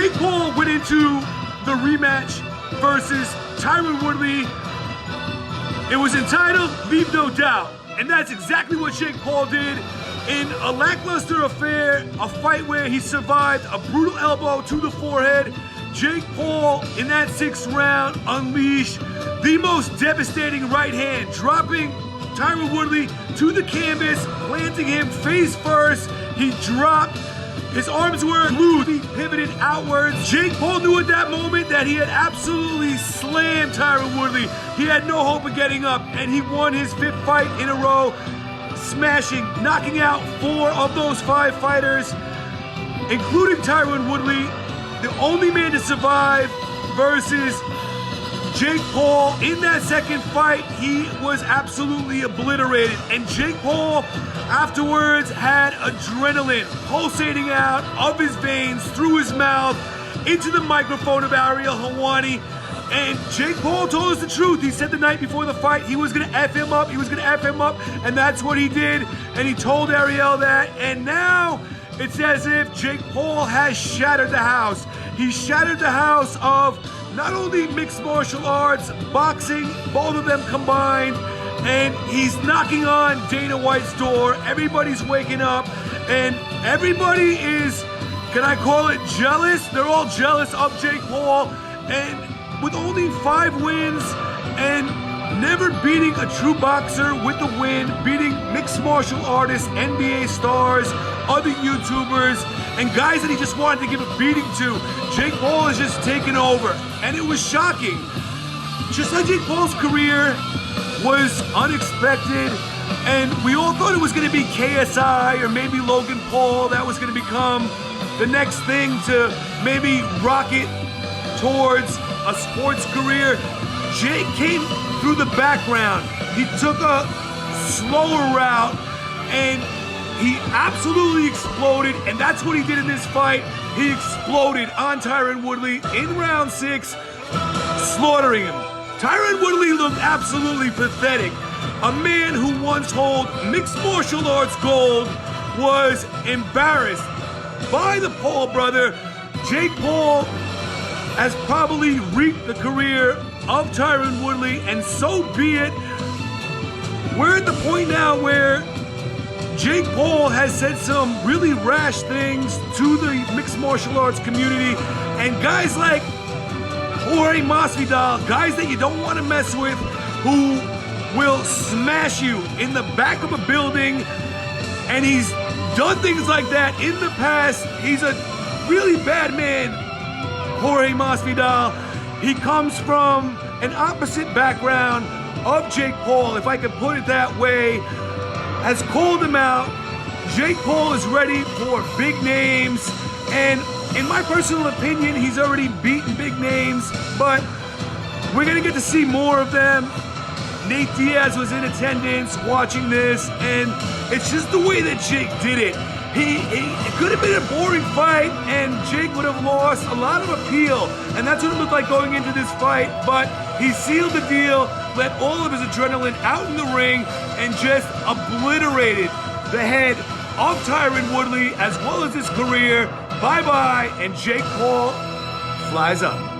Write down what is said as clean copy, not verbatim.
Jake Paul went into the rematch versus Tyron Woodley. It was entitled Leave No Doubt, and that's exactly what Jake Paul did in a lackluster affair, a fight where he survived a brutal elbow to the forehead. Jake Paul, in that 6th round, unleashed the most devastating right hand, dropping Tyron Woodley to the canvas, planting him face first. He dropped. His arms were glued. He pivoted outwards. Jake Paul knew at that moment that he had absolutely slammed Tyron Woodley. He had no hope of getting up, and he won his 5th fight in a row, smashing, knocking out 4 of those 5 fighters, including Tyron Woodley, the only man to survive, versus Jake Paul. In that 2nd fight, he was absolutely obliterated, and Jake Paul afterwards had adrenaline pulsating out of his veins, through his mouth, into the microphone of Ariel Helwani. And Jake Paul told us the truth. He said the night before the fight he was gonna F him up, and that's what he did. And he told Ariel that, and now it's as if Jake Paul has shattered the house. He shattered the house of not only mixed martial arts, boxing, both of them combined, and he's knocking on Dana White's door. Everybody's waking up, and everybody is, can I call it jealous? They're all jealous of Jake Paul, and with only 5 wins and never beating a true boxer with the win, beating mixed martial artists, NBA stars, other YouTubers, and guys that he just wanted to give a beating to, Jake Paul is just taking over. And it was shocking. Just like Jake Paul's career was unexpected, and we all thought it was going to be KSI or maybe Logan Paul that was going to become the next thing to maybe rocket towards a sports career. Jake came through the background. He took a slower route, and he absolutely exploded, and that's what he did in this fight. He exploded on Tyron Woodley in round 6, slaughtering him. Tyron Woodley looked absolutely pathetic. A man who once held mixed martial arts gold was embarrassed by the Paul brother. Jake Paul has probably reaped the career of Tyron Woodley, and so be it. We're at the point now where Jake Paul has said some really rash things to the mixed martial arts community, and guys like Jorge Masvidal, guys that you don't want to mess with, who will smash you in the back of a building, and he's done things like that in the past. He's a really bad man, Jorge Masvidal. He comes from an opposite background of Jake Paul, if I could put it that way, has called him out. Jake Paul is ready for big names, and in my personal opinion, he's already beaten big names, but we're gonna get to see more of them. Nate Diaz was in attendance watching this, and it's just the way that Jake did it. It could have been a boring fight, and Jake would have lost a lot of appeal, and that's what it looked like going into this fight, but he sealed the deal, let all of his adrenaline out in the ring, and just obliterated the head of Tyron Woodley as well as his career. Bye-bye, and Jake Paul flies up.